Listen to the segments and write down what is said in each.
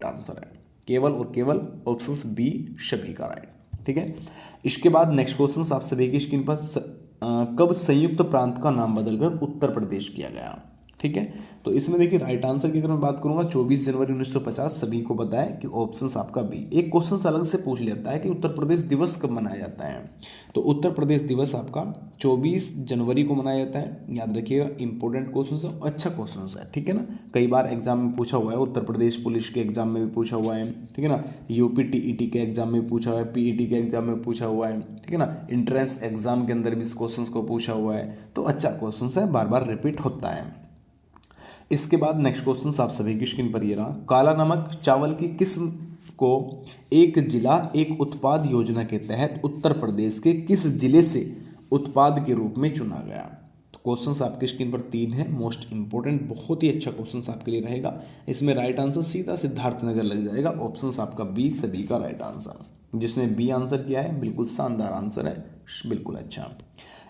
Correct answer है, केवल और केवल ऑप्शन बी सभी का राइट। ठीक है, इसके बाद नेक्स्ट क्वेश्चन आप सभी की स्क्रीन पर कब संयुक्त प्रांत का नाम बदलकर उत्तर प्रदेश किया गया। ठीक है, तो इसमें देखिए राइट आंसर की अगर मैं बात करूंगा 24 जनवरी 1950 सभी को पता है कि ऑप्शन आपका बी। एक क्वेश्चन अलग से पूछ लेता है कि उत्तर प्रदेश दिवस कब मनाया जाता है, तो उत्तर प्रदेश दिवस आपका 24 जनवरी को मनाया जाता है। याद रखिएगा, इंपॉर्टेंट क्वेश्चन है, अच्छा क्वेश्चन है। ठीक है ना, कई बार एग्जाम में पूछा हुआ है, उत्तर प्रदेश पुलिस के एग्जाम में भी पूछा हुआ है। ठीक है ना, यूपी टीईटी के एग्जाम में पूछा हुआ है, पीईटी के एग्जाम में पूछा हुआ है। ठीक है ना, एंट्रेंस एग्जाम के अंदर भी इस क्वेश्चन को पूछा हुआ है, तो अच्छा क्वेश्चन है, बार बार रिपीट होता है। इसके बाद नेक्स्ट क्वेश्चन आप सभी की स्क्रीन पर ये रहा, काला नमक चावल की किस्म को एक जिला एक उत्पाद योजना के तहत उत्तर प्रदेश के किस जिले से उत्पाद के रूप में चुना गया। तो क्वेश्चंस आपकी स्क्रीन पर 3 है, मोस्ट इंपोर्टेंट, बहुत ही अच्छा क्वेश्चंस आपके लिए रहेगा। इसमें राइट आंसर सीधा सिद्धार्थनगर लग जाएगा, ऑप्शंस आपका बी सभी का राइट आंसर। जिसने बी आंसर किया है बिल्कुल शानदार आंसर है, बिल्कुल अच्छा।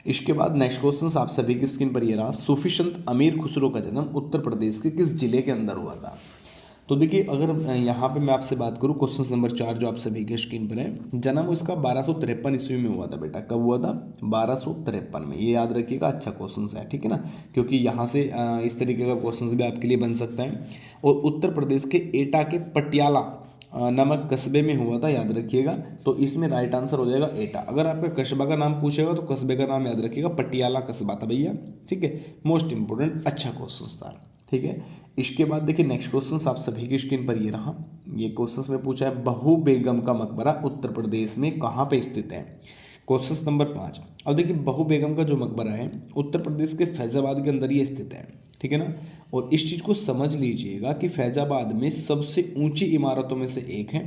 इसके बाद नेक्स्ट क्वेश्चन आप सभी की स्क्रीन पर ये रहा, सूफी संत अमीर खुसरो का जन्म उत्तर प्रदेश के किस जिले के अंदर हुआ था। तो देखिए अगर यहाँ पे मैं आपसे बात करूँ क्वेश्चन नंबर 4 जो आप सभी के स्क्रीन पर है, जन्म इसका 1253 ईस्वी में हुआ था बेटा। कब हुआ था? 1253 में, ये याद रखिएगा, अच्छा क्वेश्चन है। ठीक है ना, क्योंकि यहाँ से इस तरीके का क्वेश्चन भी आपके लिए बन सकता है। और उत्तर प्रदेश के एटा के पटियाला नामक कस्बे में हुआ था, याद रखिएगा। तो इसमें राइट आंसर हो जाएगा एटा। अगर आपका कस्बा का नाम पूछेगा तो कस्बे का नाम याद रखिएगा, पटियाला कस्बा था भैया। ठीक है, मोस्ट इंपोर्टेंट, अच्छा क्वेश्चन था। ठीक है, इसके बाद देखिए नेक्स्ट क्वेश्चन आप सभी की स्क्रीन पर ये रहा, ये क्वेश्चन में पूछा है, बहू बेगम का मकबरा उत्तर प्रदेश में कहाँ पे स्थित है। Question number 5। अब देखिए बहू बेगम का जो मकबरा है उत्तर प्रदेश के फैजाबाद के अंदर ही स्थित है। ठीक है ना, और इस चीज़ को समझ लीजिएगा कि फैजाबाद में सबसे ऊंची इमारतों में से एक है।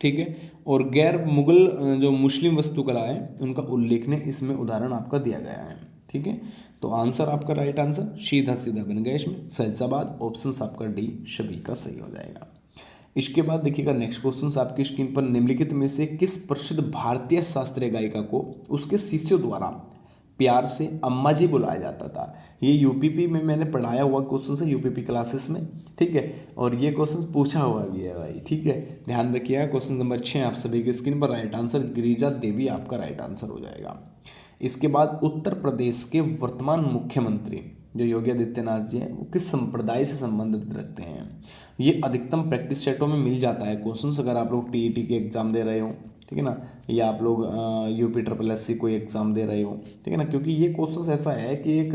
ठीक है, और गैर मुगल जो मुस्लिम वास्तुकला है उनका उल्लेखनीय इसमें उदाहरण आपका दिया गया है। ठीक है, तो आंसर आपका राइट आंसर सीधा सीधा बन गया इसमें फैजाबाद, ऑप्शन आपका डी सभी का सही हो जाएगा। इसके बाद देखिएगा नेक्स्ट क्वेश्चन आपकी स्क्रीन पर, निम्नलिखित में से किस प्रसिद्ध भारतीय शास्त्रीय गायिका को उसके शिष्यों द्वारा प्यार से अम्मा जी बुलाया जाता था। ये यूपीपी में मैंने पढ़ाया हुआ क्वेश्चन है, यूपीपी क्लासेस में। ठीक है, और ये क्वेश्चन पूछा हुआ भी है भाई। ठीक है, ध्यान रखिएगा। क्वेश्चन नंबर 6 आप सभी की स्क्रीन पर, राइट आंसर गिरिजा देवी आपका राइट आंसर हो जाएगा। इसके बाद उत्तर प्रदेश के वर्तमान मुख्यमंत्री जो योगी आदित्यनाथ जी हैं वो किस संप्रदाय से संबंधित रखते हैं। ये अधिकतम प्रैक्टिस सेटों में मिल जाता है क्वेश्चन, अगर आप लोग टीईटी के एग्जाम दे रहे हो, ठीक है ना, या आप लोग यूपी ट्रिपल एससी कोई एग्जाम दे रहे हो। ठीक है ना, क्योंकि ये क्वेश्चन ऐसा है कि एक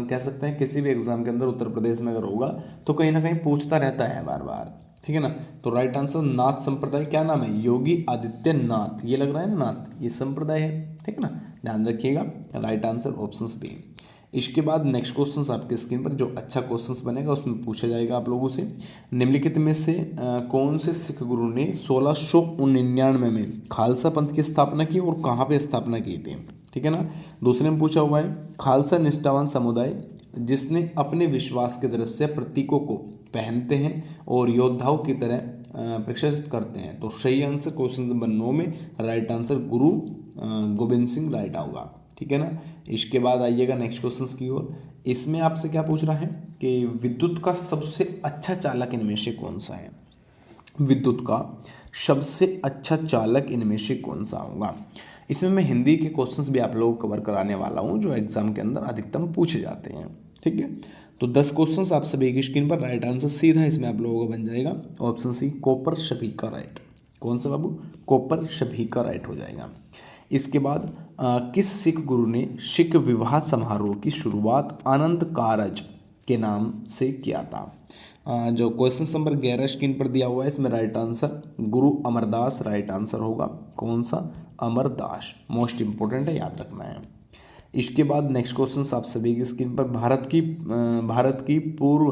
कह सकते हैं किसी भी एग्जाम के अंदर उत्तर प्रदेश में अगर होगा तो कहीं ना कहीं पूछता रहता है बार बार। ठीक है ना, तो राइट आंसर नाथ संप्रदाय, क्या नाम है, योगी आदित्यनाथ, ये लग रहा है ना नाथ, ये संप्रदाय है। ठीक है ना, ध्यान रखिएगा, राइट आंसर ऑप्शन बी। इसके बाद नेक्स्ट क्वेश्चन आपके स्क्रीन पर, जो अच्छा क्वेश्चन बनेगा उसमें पूछा जाएगा आप लोगों से, निम्नलिखित में से कौन से सिख गुरु ने 1699 में खालसा पंथ की स्थापना की और कहाँ पे स्थापना की थी। ठीक है ना, दूसरे में पूछा हुआ है, खालसा निष्ठावान समुदाय जिसने अपने विश्वास के दृश्य प्रतीकों को पहनते हैं और योद्धाओं की तरह प्रदर्शित करते हैं। तो सही आंसर क्वेश्चन नंबर 9 में राइट आंसर गुरु गोविंद सिंह राइट होगा। ठीक है ना, इसके बाद आइएगा नेक्स्ट क्वेश्चन की ओर। इसमें आपसे क्या पूछ रहा है कि विद्युत का सबसे अच्छा चालक इनमें से कौन सा है। विद्युत का सबसे अच्छा चालक इनमें से कौन सा होगा। इसमें मैं हिंदी के क्वेश्चंस भी आप लोगों को कवर कराने वाला हूं जो एग्जाम के अंदर अधिकतम पूछे जाते हैं। ठीक है, तो 10 क्वेश्चंस आप सभी की स्क्रीन पर, राइट आंसर सीधा इसमें आप लोगों का बन जाएगा ऑप्शन सी, कोपर सभी का राइट। कौन सा बाबू, कोपर सभी का राइट हो जाएगा। इसके बाद किस सिख गुरु ने सिख विवाह समारोह की शुरुआत आनंद कारज के नाम से किया था। जो क्वेश्चन नंबर 11 स्क्रीन पर दिया हुआ है इसमें राइट आंसर गुरु अमरदास राइट आंसर होगा। कौन सा, अमरदास, मोस्ट इंपोर्टेंट है, याद रखना है। इसके बाद नेक्स्ट क्वेश्चन आप सभी की स्क्रीन पर, भारत की पूर्व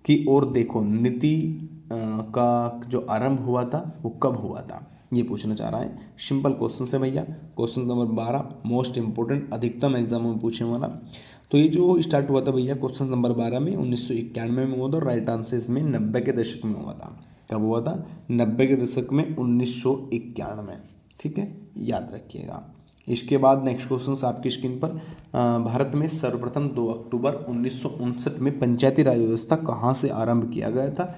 की ओर देखो नीति का जो आरंभ हुआ था वो कब हुआ था, ये पूछना चाह रहा है। सिंपल क्वेश्चन है भैया, क्वेश्चन नंबर 12 मोस्ट इंपोर्टेंट, अधिकतम एग्जाम में पूछने वाला। तो ये जो स्टार्ट हुआ था भैया क्वेश्चन नंबर 12 में 1991 में हुआ था, राइट आंसर इसमें 90 के दशक में हुआ था। कब हुआ था, 90 के दशक में 1991। ठीक है, याद रखिएगा। इसके बाद नेक्स्ट क्वेश्चन आपकी स्क्रीन पर, भारत में सर्वप्रथम 2 अक्टूबर 1959 में पंचायती राज व्यवस्था कहाँ से आरंभ किया गया था।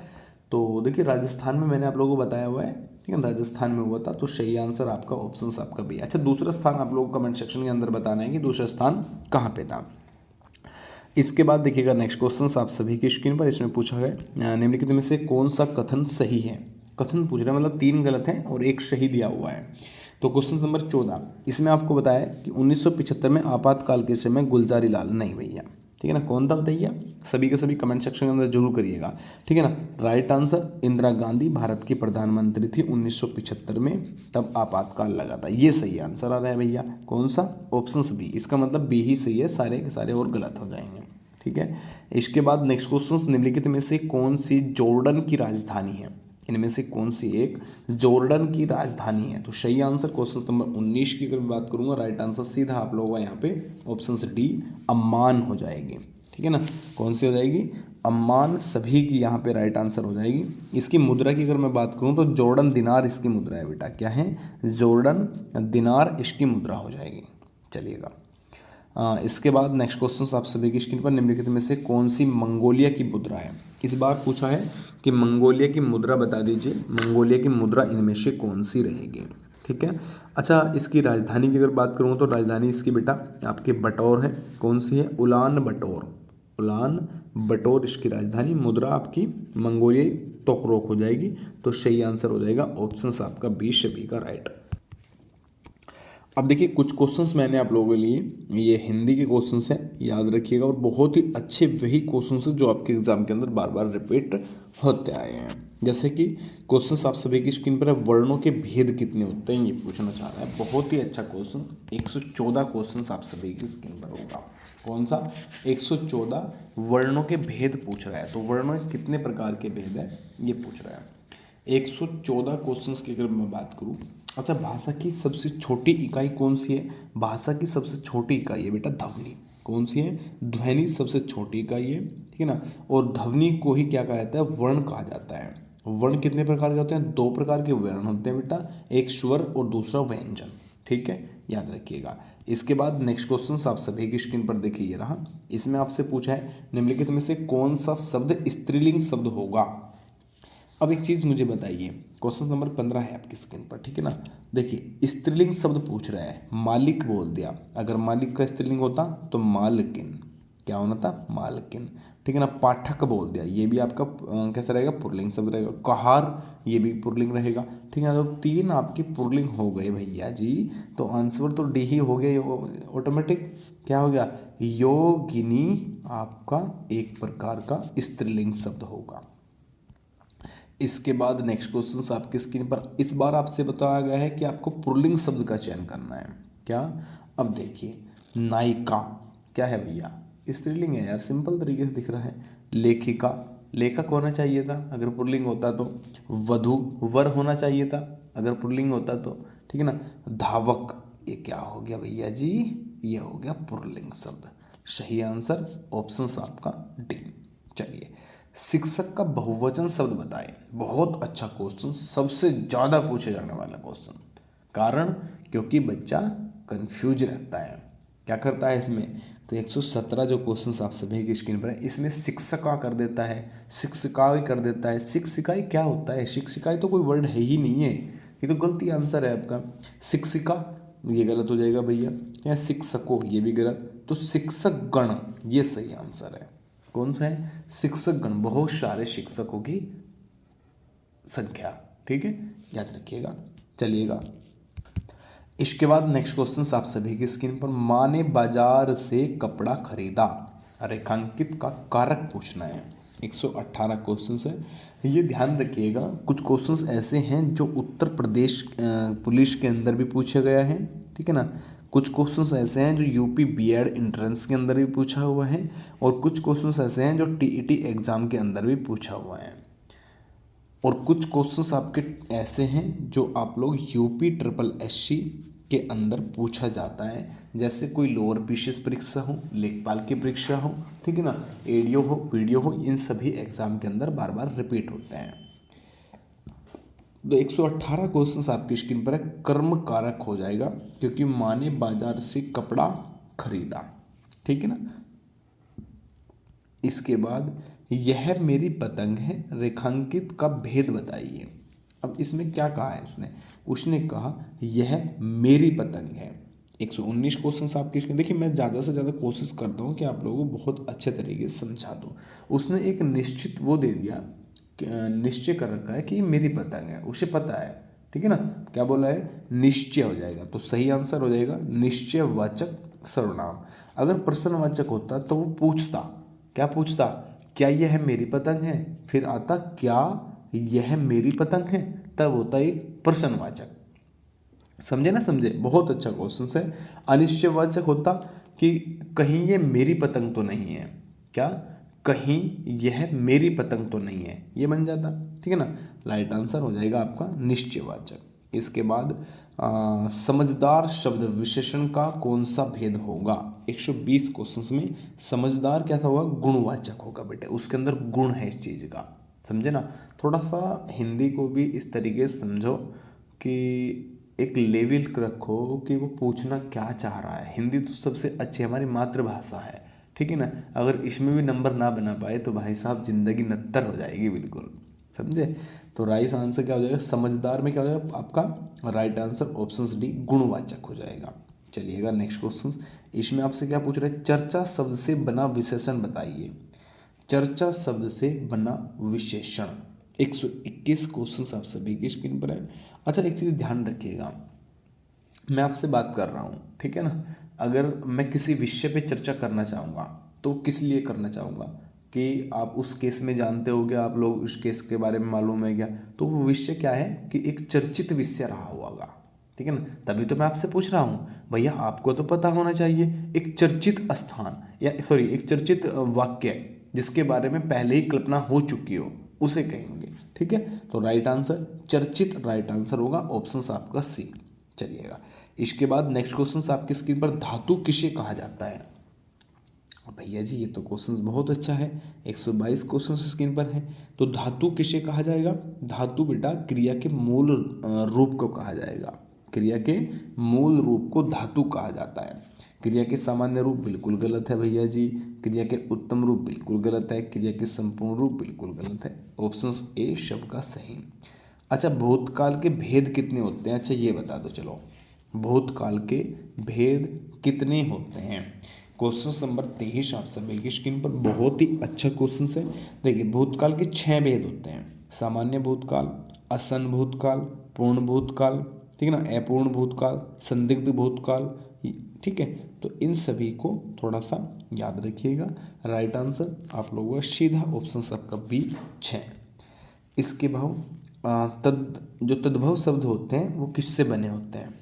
तो देखिए राजस्थान में मैंने आप लोगों को बताया हुआ है, ठीक है, राजस्थान में हुआ था। तो सही आंसर आपका ऑप्शन आपका बी। अच्छा, दूसरा स्थान आप लोगों को कमेंट सेक्शन के अंदर बताना है कि दूसरा स्थान कहाँ पे था। इसके बाद देखिएगा नेक्स्ट क्वेश्चन आप सभी की स्क्रीन पर, इसमें पूछा गया निम्नलिखित में से कौन सा कथन सही है। कथन पूछ रहे हैं, मतलब 3 गलत हैं और 1 सही दिया हुआ है। तो क्वेश्चन नंबर 14, इसमें आपको बताया कि 1975 में आपातकाल के समय गुलजारी लाल, नहीं भैया, ठीक है ना, कौन था बताइए। सभी के सभी कमेंट सेक्शन के अंदर जरूर करिएगा, ठीक है ना। राइट आंसर, इंदिरा गांधी भारत की प्रधानमंत्री थी 1975 में, तब आपातकाल लगा था। ये सही आंसर आ रहा है भैया, कौन सा, ऑप्शन बी। इसका मतलब बी ही सही है, सारे के सारे और गलत हो जाएंगे, ठीक है। इसके बाद नेक्स्ट क्वेश्चन, निम्नलिखित में से कौन सी जॉर्डन की राजधानी है। इनमें से कौन सी एक जॉर्डन की राजधानी है। तो सही आंसर क्वेश्चन नंबर 19 की अगर बात करूंगा, राइट आंसर सीधा आप लोगों का यहाँ पे ऑप्शन से डी, अम्मान हो जाएगी, ठीक है ना। कौन सी हो जाएगी, अम्मान, सभी की यहाँ पे राइट आंसर हो जाएगी। इसकी मुद्रा की अगर मैं बात करूँ तो जॉर्डन दिनार इसकी मुद्रा है बेटा, क्या है, जॉर्डन दिनार इसकी मुद्रा हो जाएगी। चलिएगा इसके बाद नेक्स्ट क्वेश्चन आप सभी की स्क्रीन पर, निम्नलिखित में से कौन सी मंगोलिया की मुद्रा है। इस बार पूछा है कि मंगोलिया की मुद्रा बता दीजिए, मंगोलिया की मुद्रा इनमें से कौन सी रहेगी, ठीक है। अच्छा, इसकी राजधानी की अगर बात करूँ तो राजधानी इसकी बेटा आपके बटौर है। कौन सी है, उलान बटौर, उलान बटौर इसकी राजधानी। मुद्रा आपकी मंगोलियाई तोकरोक हो जाएगी। तो सही आंसर हो जाएगा ऑप्शन आपका बी, सभी का राइट। अब देखिए कुछ क्वेश्चंस मैंने आप लोगों के लिए, ये हिंदी के क्वेश्चंस हैं, याद रखिएगा, और बहुत ही अच्छे वही क्वेश्चंस हैं जो आपके एग्जाम के अंदर बार बार रिपीट होते आए हैं। जैसे कि क्वेश्चंस आप सभी की स्क्रीन पर है, वर्णों के भेद कितने होते हैं, ये पूछना चाह रहा है। बहुत ही अच्छा क्वेश्चन, 114 क्वेश्चन आप सभी की स्क्रीन पर होगा। कौन सा, 114 वर्णों के भेद पूछ रहा है। तो वर्णों के कितने प्रकार के भेद है ये पूछ रहा है। 114 क्वेश्चंस की अगर मैं बात करूँ, अच्छा, भाषा की सबसे छोटी इकाई कौन सी है। भाषा की सबसे छोटी इकाई है बेटा ध्वनि। कौन सी है, ध्वनि सबसे छोटी इकाई है, ठीक है ना। और ध्वनि को ही क्या कहा जाता है, वर्ण कहा जाता है। वर्ण कितने प्रकार के होते हैं, 2 प्रकार के वर्ण होते हैं बेटा, एक स्वर और दूसरा व्यंजन, ठीक है, याद रखिएगा। इसके बाद नेक्स्ट क्वेश्चन आप सभी की स्क्रीन पर देखिए, ये रहा। इसमें आपसे पूछा है निम्नलिखित में से कौन सा शब्द स्त्रीलिंग शब्द होगा। अब एक चीज़ मुझे बताइए, क्वेश्चन नंबर 15 है आपकी स्क्रीन पर, ठीक है ना। देखिए स्त्रीलिंग शब्द पूछ रहा है, मालिक बोल दिया, अगर मालिक का स्त्रीलिंग होता तो मालकिन, क्या होना था, मालकिन, ठीक है ना। पाठक बोल दिया, ये भी आपका कैसा रहेगा, पुल्लिंग शब्द रहेगा। कहार, ये भी पुल्लिंग रहेगा, ठीक है ना। तो 3 आपकी पुल्लिंग हो गए भैया जी। तो आंसर तो डी ही हो गया, ऑटोमेटिक क्या हो गया, योगिनी आपका एक प्रकार का स्त्रीलिंग शब्द होगा। इसके बाद नेक्स्ट क्वेश्चन आपकी स्क्रीन पर, इस बार आपसे बताया गया है कि आपको पुल्लिंग शब्द का चयन करना है। क्या, अब देखिए, नायिका क्या है भैया, स्त्रीलिंग है यार, सिंपल तरीके से दिख रहा है। लेखिका, लेखक होना चाहिए था अगर पुल्लिंग होता तो। वधू, वर होना चाहिए था अगर पुल्लिंग होता तो, ठीक है ना। धावक, ये क्या हो गया भैया जी, ये हो गया पुल्लिंग शब्द। सही आंसर ऑप्शन आपका डी। चलिए, शिक्षक का बहुवचन शब्द बताएं। बहुत अच्छा क्वेश्चन, सबसे ज़्यादा पूछे जाने वाला क्वेश्चन। कारण, क्योंकि बच्चा कंफ्यूज रहता है, क्या करता है इसमें। तो 117 जो क्वेश्चन आप सभी की स्क्रीन पर है, इसमें शिक्षका कर देता है, शिक्षिका कर देता है। शिक्षिकाई क्या होता है, शिक्षिकाई तो कोई वर्ड है ही नहीं है, ये तो गलती आंसर है आपका। शिक्षिका ये गलत हो जाएगा भैया, या शिक्षकों ये भी गलत। तो शिक्षक गण ये सही आंसर है। कौन सा है, शिक्षक गण, बहुत सारे शिक्षकों की संख्या, ठीक है, याद रखिएगा। चलिएगा, इसके बाद नेक्स्ट क्वेश्चन आप सभी की स्क्रीन पर, माँ ने बाजार से कपड़ा खरीदा, रेखांकित का कारक पूछना है। 118 क्वेश्चन है, ये ध्यान रखिएगा। कुछ क्वेश्चंस ऐसे हैं जो उत्तर प्रदेश पुलिस के अंदर भी पूछा गया है, ठीक है ना। कुछ क्वेश्चंस ऐसे हैं जो यूपी बीएड एंट्रेंस के अंदर भी पूछा हुआ है, और कुछ क्वेश्चंस ऐसे हैं जो टीईटी एग्जाम के अंदर भी पूछा हुआ है, और कुछ क्वेश्चंस आपके ऐसे हैं जो आप लोग यूपी ट्रिपल एससी के अंदर पूछा जाता है। जैसे कोई लोअर पीसीएस परीक्षा हो, लेखपाल की परीक्षा हो, ठीक है ना, एडीओ हो, वीडियो हो, इन सभी एग्जाम के अंदर बार बार रिपीट होते हैं। तो 118 क्वेश्चन आपकी स्क्रीन पर है, कर्म कारक हो जाएगा, क्योंकि माँ ने बाजार से कपड़ा खरीदा, ठीक है ना। इसके बाद यह मेरी पतंग है, रेखांकित का भेद बताइए। अब इसमें क्या कहा है उसने कहा यह मेरी पतंग है। 119 क्वेश्चन आपके इसके। देखिए मैं ज़्यादा से ज़्यादा कोशिश करता हूँ कि आप लोगों को बहुत अच्छे तरीके से समझा दूँ। उसने एक निश्चित वो दे दिया, निश्चय कर रखा है कि ये मेरी पतंग है, उसे पता है, ठीक है ना। क्या बोला है, निश्चय हो जाएगा, तो सही आंसर हो जाएगा निश्चयवाचक सर्वनाम। अगर प्रश्नवाचक होता तो वो पूछता, क्या पूछता, क्या यह मेरी पतंग है, फिर आता क्या यह मेरी पतंग है, तब होता एक प्रश्नवाचक। समझे ना, समझे, बहुत अच्छा क्वेश्चन है। अनिश्चयवाचक होता कि कहीं ये मेरी पतंग तो नहीं है, क्या कहीं यह मेरी पतंग तो नहीं है, ये बन जाता, ठीक है ना। राइट आंसर हो जाएगा आपका निश्चयवाचक। इसके बाद समझदार शब्द विशेषण का कौन सा भेद होगा। 120 क्वेश्चंस में समझदार कैसा होगा, गुणवाचक होगा बेटे, उसके अंदर गुण है इस चीज़ का, समझे ना। थोड़ा सा हिंदी को भी इस तरीके से समझो कि एक लेवल रखो कि वो पूछना क्या चाह रहा है। हिंदी तो सबसे अच्छी हमारी मातृभाषा है, ठीक है ना। अगर इसमें भी नंबर ना बना पाए तो भाई साहब जिंदगी नत्तर हो जाएगी बिल्कुल, समझे। तो राइट आंसर क्या हो जाएगा, समझदार में क्या हो जाएगा आपका राइट आंसर ऑप्शन डी गुणवाचक हो जाएगा। चलिएगा नेक्स्ट क्वेश्चन। इसमें आपसे क्या पूछ रहे हैं, चर्चा शब्द से बना विशेषण बताइए। चर्चा शब्द से बना विशेषण। 121 क्वेश्चन आप सभी की स्क्रीन पर है। अच्छा एक चीज़ ध्यान रखिएगा, मैं आपसे बात कर रहा हूँ, ठीक है ना। अगर मैं किसी विषय पे चर्चा करना चाहूँगा तो किस लिए करना चाहूँगा कि आप उस केस में जानते हो क्या, आप लोग उस केस के बारे में मालूम है क्या, तो वो विषय क्या है कि एक चर्चित विषय रहा होगा, ठीक है ना। तभी तो मैं आपसे पूछ रहा हूँ भैया, आपको तो पता होना चाहिए एक चर्चित स्थान या सॉरी एक चर्चित वाक्य जिसके बारे में पहले ही कल्पना हो चुकी हो उसे कहेंगे, ठीक है। तो राइट आंसर चर्चित राइट आंसर होगा ऑप्शन आपका सी। चलिएगा इसके बाद नेक्स्ट क्वेश्चन आपकी स्क्रीन पर, धातु किसे कहा जाता है। भैया जी ये तो क्वेश्चन बहुत अच्छा है, 122 क्वेश्चन स्क्रीन पर है। तो धातु किसे कहा जाएगा, धातु बेटा क्रिया के मूल रूप को कहा जाएगा। क्रिया के मूल रूप को धातु कहा जाता है। क्रिया के सामान्य रूप बिल्कुल गलत है भैया जी, क्रिया के उत्तम रूप बिल्कुल गलत है, क्रिया के संपूर्ण रूप बिल्कुल गलत है। ऑप्शन ए शब्द का सही। अच्छा भूतकाल के भेद कितने होते हैं, अच्छा ये बता दो चलो, भूतकाल के भेद कितने होते हैं। क्वेश्चन नंबर 23 आप सभी की स्क्रीन पर, बहुत ही अच्छा क्वेश्चन है। देखिए भूतकाल के 6 भेद होते हैं, सामान्य भूतकाल, आसन भूतकाल, पूर्ण भूतकाल, ठीक है ना, अपूर्ण भूतकाल, संदिग्ध भूतकाल, ठीक है। तो इन सभी को थोड़ा सा याद रखिएगा। राइट आंसर आप लोगों का सीधा ऑप्शन सबका बी 6। इसके भाव जो तद्भव शब्द होते हैं वो किससे बने होते हैं,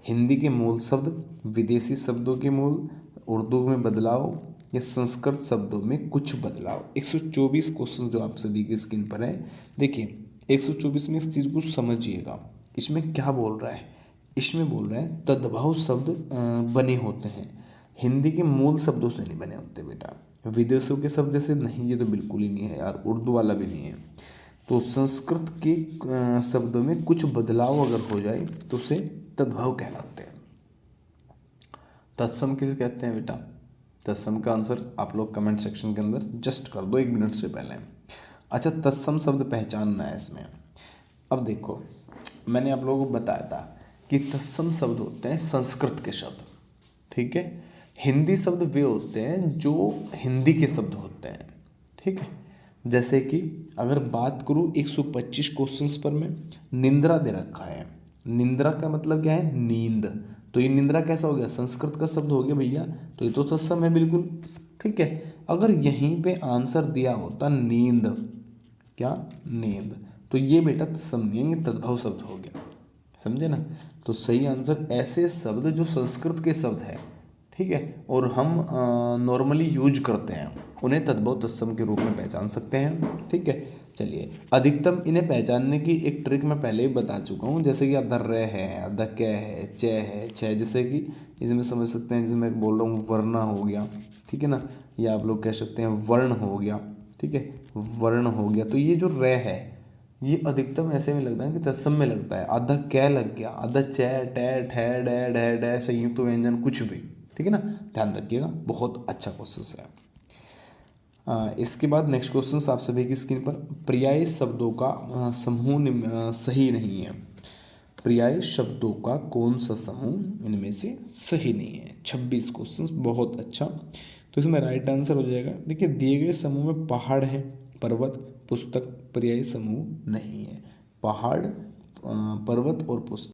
हिंदी के मूल शब्द, विदेशी शब्दों के मूल, उर्दू में बदलाव या संस्कृत शब्दों में कुछ बदलाव। 124 क्वेश्चन जो आप सभी की स्क्रीन पर है। देखिए 124 में इस चीज़ को समझिएगा, इसमें क्या बोल रहा है, इसमें बोल रहा है तद्भव शब्द बने होते हैं, हिंदी के मूल शब्दों से नहीं बने होते बेटा, विदेशों के शब्द से नहीं, ये तो बिल्कुल ही नहीं है यार, उर्दू वाला भी नहीं है। तो संस्कृत के शब्दों में कुछ बदलाव अगर हो जाए तो उसे तद्भव कहलाते हैं। तत्सम किसे कहते हैं बेटा, तत्सम का आंसर आप लोग कमेंट सेक्शन के अंदर जस्ट कर दो 1 मिनट से पहले। अच्छा तत्सम शब्द पहचानना है इसमें। अब देखो मैंने आप लोगों को बताया था कि तत्सम शब्द होते हैं संस्कृत के शब्द, ठीक है। हिंदी शब्द वे होते हैं जो हिंदी के शब्द होते हैं, ठीक है। जैसे कि अगर बात करूँ 125 क्वेश्चंस पर मैं निंद्रा दे रखा है, निंद्रा का मतलब क्या है, नींद, तो ये निंद्रा कैसा हो गया, संस्कृत का शब्द हो गया भैया, तो ये तो तत्सम है बिल्कुल, ठीक है। अगर यहीं पे आंसर दिया होता नींद, क्या नींद, तो ये बेटा तत्सम नहीं है, ये तद्भव शब्द हो गया, समझे ना। तो सही आंसर ऐसे शब्द जो संस्कृत के शब्द हैं, ठीक है, और हम नॉर्मली यूज करते हैं उन्हें तद्भव तत्सम के रूप में पहचान सकते हैं, ठीक है। चलिए अधिकतम इन्हें पहचानने की एक ट्रिक मैं पहले ही बता चुका हूँ, जैसे कि अधर रे है, अध कै है, च है, छ, जैसे कि इसमें समझ सकते हैं, जिसमें बोल रहा हूँ वर्णा हो गया, ठीक है ना, या आप लोग कह सकते हैं वर्ण हो गया, ठीक है, वर्ण हो गया। तो ये जो रे है ये अधिकतम ऐसे में लगता है कि तत्सम में लगता है, आधा कै लग गया, आधा च टै ठै डै डै डै संयुक्त व्यंजन कुछ भी, ठीक है ना, ध्यान रखिएगा, बहुत अच्छा क्वेश्चन है। इसके बाद नेक्स्ट क्वेश्चन आप सभी की स्क्रीन पर, पर्यायी शब्दों का समूह सही नहीं है। पर्यायी शब्दों का कौन सा समूह इनमें से सही नहीं है। 26 क्वेश्चंस, बहुत अच्छा। तो इसमें राइट आंसर हो जाएगा, देखिए दिए गए समूह में पहाड़ है, पर्वत, पुस्तक पर्यायी समूह नहीं है। पहाड़, पर्वत और पुस्तक